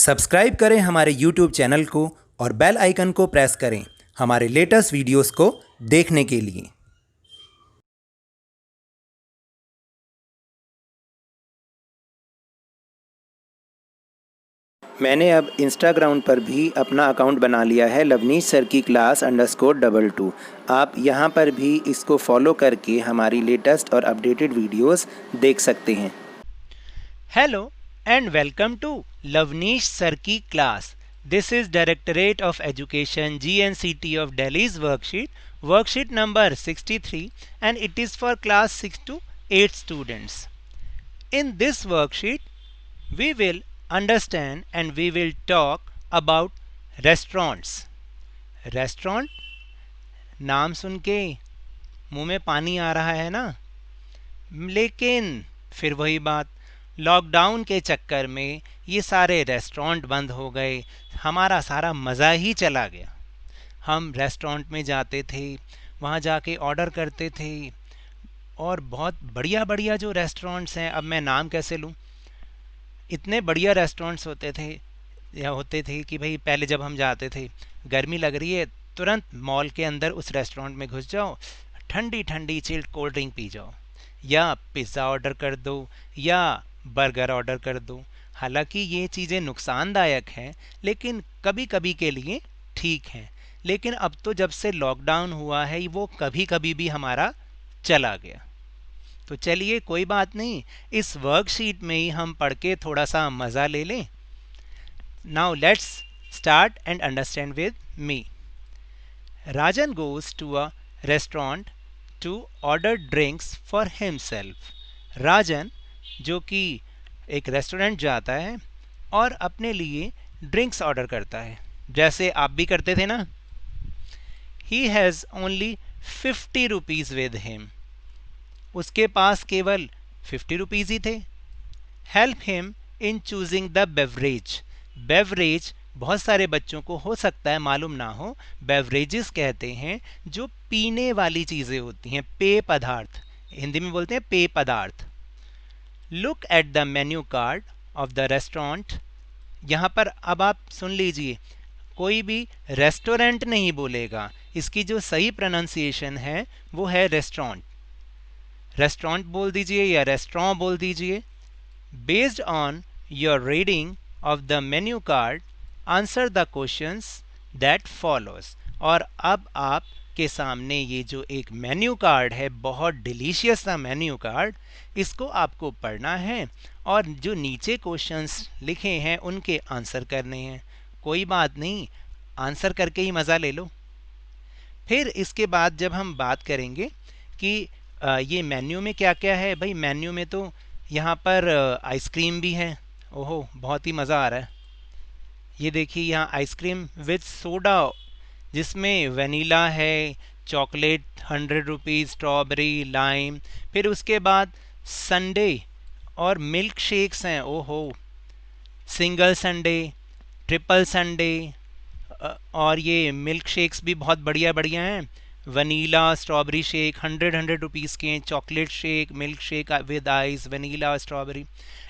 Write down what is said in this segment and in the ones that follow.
Subscribe करें हमारे YouTube channel को और बेल आइकन को प्रेस करें हमारे लेटेस्ट वीडियोस को देखने के लिए। मैंने अब इंस्टाग्राम पर भी अपना अकाउंट बना लिया है लवनीश सर की क्लास _22। आप यहाँ पर भी इसको फॉलो करके हमारी लेटेस्ट और अपडेटेड वीडियोस देख सकते हैं। Hello and welcome to Lavneesh Sir Ki class. This is Directorate of Education GNCT of Delhi's worksheet number 63, and it is for class 6 to 8 students. In this worksheet, we will understand and we will talk about restaurants. Restaurant नाम सुन के मुंह में पानी आ रहा है ना, लेकिन फिर वही बात, लॉकडाउन के चक्कर में ये सारे रेस्टोरेंट बंद हो गए, हमारा सारा मज़ा ही चला गया। हम रेस्टोरेंट में जाते थे, वहाँ जाके ऑर्डर करते थे, और बहुत बढ़िया बढ़िया जो रेस्टोरेंट्स हैं, अब मैं नाम कैसे लूँ, इतने बढ़िया रेस्टोरेंट्स होते थे कि भाई पहले जब हम जाते थे, गर्मी लग रही है, तुरंत मॉल के अंदर उस रेस्टोरेंट में घुस जाओ, ठंडी ठंडी चिल्ड कोल्ड ड्रिंक पी जाओ, या पिज़्ज़ा ऑर्डर कर दो या बर्गर ऑर्डर कर दो। हालांकि ये चीज़ें नुकसानदायक हैं, लेकिन कभी कभी के लिए ठीक हैं। लेकिन अब तो जब से लॉकडाउन हुआ है, वो कभी कभी भी हमारा चला गया। तो चलिए कोई बात नहीं, इस वर्कशीट में ही हम पढ़ के थोड़ा सा मज़ा ले लें। Now let's start and understand with me. Rajan goes to a restaurant to order drinks for himself. राजन जो कि एक रेस्टोरेंट जाता है और अपने लिए ड्रिंक्स ऑर्डर करता है, जैसे आप भी करते थे ना। He has only 50 rupees with him. उसके पास केवल 50 रुपीज़ ही थे। Help him in choosing the beverage. Beverage बहुत सारे बच्चों को हो सकता है मालूम ना हो, बेवरेजेस कहते हैं जो पीने वाली चीज़ें होती हैं, पेय पदार्थ, हिंदी में बोलते हैं पेय पदार्थ। Look at the menu card of the restaurant. यहाँ पर अब आप सुन लीजिए, कोई भी रेस्टोरेंट नहीं बोलेगा, इसकी जो सही प्रोनाउंसिएशन है वो है रेस्टोरेंट। रेस्टोरेंट बोल दीजिए या रेस्टोरेंट बोल दीजिए। Based on your reading of the menu card, answer the questions that follows. और अब आप के सामने ये जो एक मेन्यू कार्ड है, बहुत डिलीशियस सा मेन्यू कार्ड, इसको आपको पढ़ना है और जो नीचे क्वेश्चंस लिखे हैं उनके आंसर करने हैं। कोई बात नहीं, आंसर करके ही मज़ा ले लो। फिर इसके बाद जब हम बात करेंगे कि ये मेन्यू में क्या क्या है, भाई मेन्यू में तो यहाँ पर आइसक्रीम भी है। ओहो, बहुत ही मज़ा आ रहा है। ये देखिए यहाँ आइसक्रीम विथ सोडा, जिसमें वनीला है, चॉकलेट 100 रुपीज़, स्ट्रॉबेरी, लाइम। फिर उसके बाद संडे और मिल्क शेक्स हैं। ओहो, सिंगल संडे, ट्रिपल संडे, और ये मिल्क शेक्स भी बहुत बढ़िया बढ़िया हैं। वनीला स्ट्रॉबेरी शेक 100 रुपीज़ के, chocolate shake, milk shake with ice, vanilla strawberry.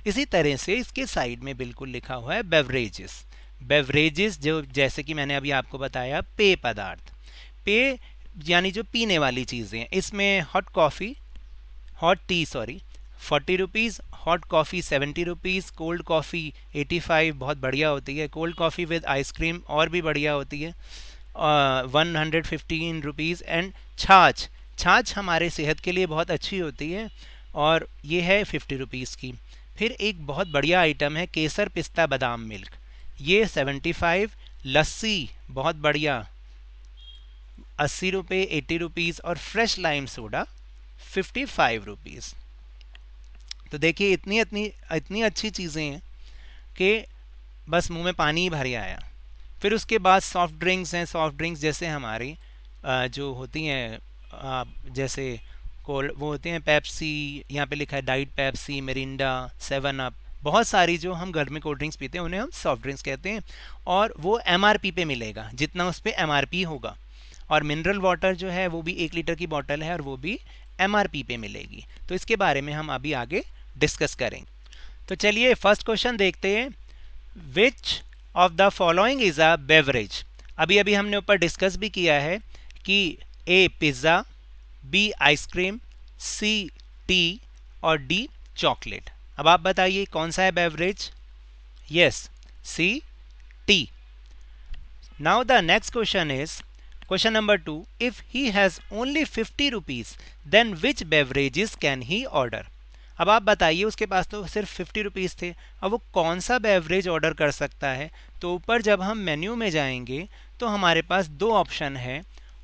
इसी तरह से इसके साइड में बिल्कुल लिखा हुआ है बेवरेजेस। बेवरेजेस जो जैसे कि मैंने अभी आपको बताया, पेय पदार्थ, पेय यानी जो पीने वाली चीज़ें। इसमें hot coffee, hot T sorry 40 rupees, hot coffee 70 rupees, cold coffee 85, बहुत बढ़िया होती है। कोल्ड कॉफ़ी विद आइसक्रीम और भी बढ़िया होती है, 115 रुपीज़। एंड छाछ, छाछ हमारे सेहत के लिए बहुत अच्छी होती है और ये है 50 रुपीज़ की। फिर एक बहुत बढ़िया आइटम है केसर पिस्ता बादाम मिल्क, ये 75। लस्सी बहुत बढ़िया 80 रुपये, 80 रुपीज़। और फ्रेश लाइम सोडा 55 रुपीज़। तो देखिए इतनी इतनी इतनी अच्छी चीज़ें हैं कि बस मुंह में पानी ही भर आया। फिर उसके बाद सॉफ्ट ड्रिंक्स हैं। सॉफ्ट ड्रिंक्स जैसे हमारी जो होती हैं, जैसे वो होते हैं पेप्सी, यहाँ पे लिखा है डाइट पेप्सी, मिरिंडा, 7 अप, बहुत सारी जो हम घर में कोल्ड ड्रिंक्स पीते हैं उन्हें हम सॉफ्ट ड्रिंक्स कहते हैं। और वो एमआरपी पे मिलेगा, जितना उस पर एमआरपी होगा। और मिनरल वाटर जो है वो भी 1 लीटर की बॉटल है और वो भी एमआरपी पे मिलेगी। तो इसके बारे में हम अभी आगे डिस्कस करेंगे। तो चलिए फर्स्ट क्वेश्चन देखते हैं। Which of the following is a beverage. अभी अभी हमने ऊपर डिस्कस भी किया है कि A pizza, B ice cream, C tea और डी चॉकलेट। अब आप बताइए कौन सा है beverage? Yes, C tea. Now the next question is question number 2. If he has only 50 rupees, then which beverages can he order? अब आप बताइए, उसके पास तो सिर्फ 50 रुपीज़ थे, अब वो कौन सा बेवरेज ऑर्डर कर सकता है? तो ऊपर जब हम मेन्यू में जाएंगे तो हमारे पास दो ऑप्शन है,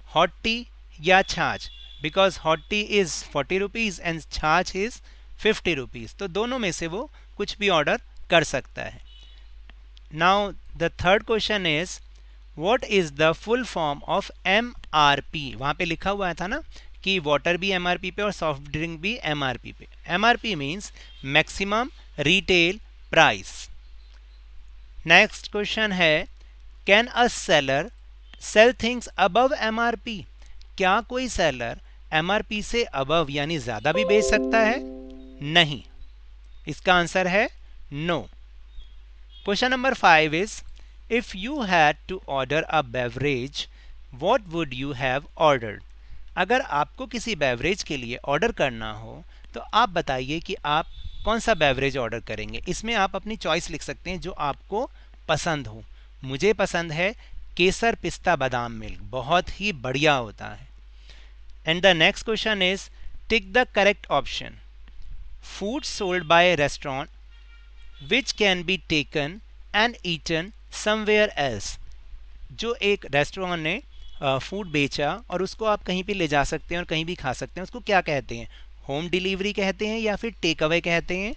हॉट टी या छाछ, because hot T is 40 rupees and छाछ इज़ 50 रुपीज़, तो दोनों में से वो कुछ भी ऑर्डर कर सकता है। Now the third question is what is the full form of MRP? वहां पे लिखा हुआ था ना कि वाटर भी MRP पे और सॉफ्ट ड्रिंक भी MRP पे। MRP means maximum retail price. Next question है, can a seller sell things above MRP? क्या कोई सेलर MRP से अबव यानी ज्यादा भी बेच सकता है? नहीं, इसका आंसर है no. Question number 5 is, if you had to order a beverage, what would you have ordered? अगर आपको किसी बेवरेज के लिए ऑर्डर करना हो तो आप बताइए कि आप कौन सा बेवरेज ऑर्डर करेंगे। इसमें आप अपनी चॉइस लिख सकते हैं जो आपको पसंद हो। मुझे पसंद है केसर पिस्ता बादाम मिल्क, बहुत ही बढ़िया होता है। And the next question is, tick the correct option. Food sold by restaurant which can be taken and eaten somewhere else। जो एक रेस्टोरेंट ने फूड बेचा और उसको आप कहीं भी ले जा सकते हैं और कहीं भी खा सकते हैं, उसको क्या कहते हैं? होम डिलीवरी कहते हैं या फिर टेक अवे कहते हैं?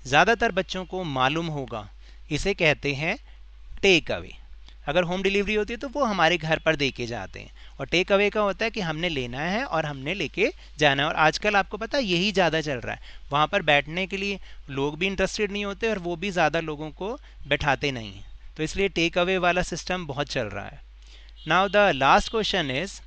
ज़्यादातर बच्चों को मालूम होगा, इसे कहते हैं टेक अवे। अगर होम डिलीवरी होती है तो वो हमारे घर पर दे के जाते हैं, और टेक अवे का होता है कि हमने लेना है और हमने लेके जाना है। और आजकल आपको पता है यही ज़्यादा चल रहा है, वहाँ पर बैठने के लिए लोग भी इंटरेस्टेड नहीं होते और वो भी ज़्यादा लोगों को बैठाते नहीं हैं, तो इसलिए टेक अवे वाला सिस्टम बहुत चल रहा है। Now the last question is,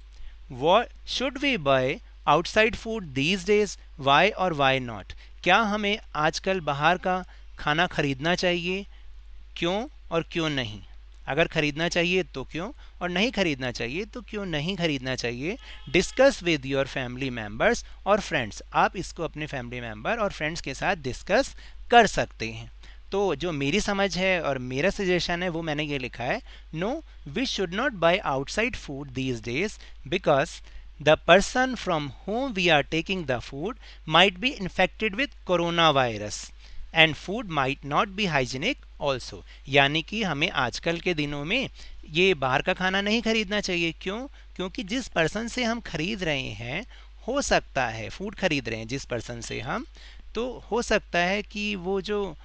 what should we buy outside food these days, why और वाई नॉट? क्या हमें आजकल बाहर का खाना खरीदना चाहिए? क्यों और क्यों नहीं? अगर खरीदना चाहिए तो क्यों, और नहीं खरीदना चाहिए तो क्यों नहीं खरीदना चाहिए? Discuss with your family members और फ्रेंड्स। आप इसको अपने फैमिली मेम्बर और फ्रेंड्स के साथ डिस्कस कर सकते हैं। तो जो मेरी समझ है और मेरा सजेशन है वो मैंने ये लिखा है, no we should not buy outside food these days because the person from whom we are taking the food might be infected with coronavirus and food might not be hygienic also। यानी कि हमें आजकल के दिनों में ये बाहर का खाना नहीं खरीदना चाहिए। क्यों? क्योंकि जिस पर्सन से हम खरीद रहे हैं, हो सकता है फूड खरीद रहे हैं जिस पर्सन से हम, तो हो सकता है कि वो जो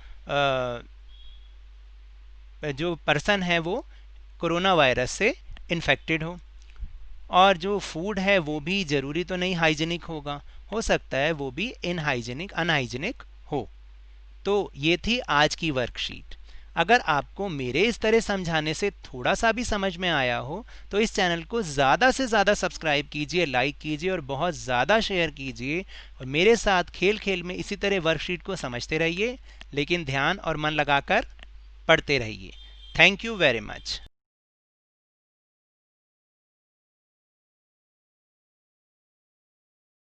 पर्सन है वो कोरोना वायरस से इन्फेक्टेड हो, और जो फूड है वो भी ज़रूरी तो नहीं हाइजीनिक होगा, हो सकता है वो भी अनहाइजीनिक हो। तो ये थी आज की वर्कशीट। अगर आपको मेरे इस तरह समझाने से थोड़ा सा भी समझ में आया हो तो इस चैनल को ज़्यादा से ज़्यादा सब्सक्राइब कीजिए, लाइक कीजिए और बहुत ज़्यादा शेयर कीजिए, और मेरे साथ खेल खेल में इसी तरह वर्कशीट को समझते रहिए, लेकिन ध्यान और मन लगाकर पढ़ते रहिए। Thank you very much.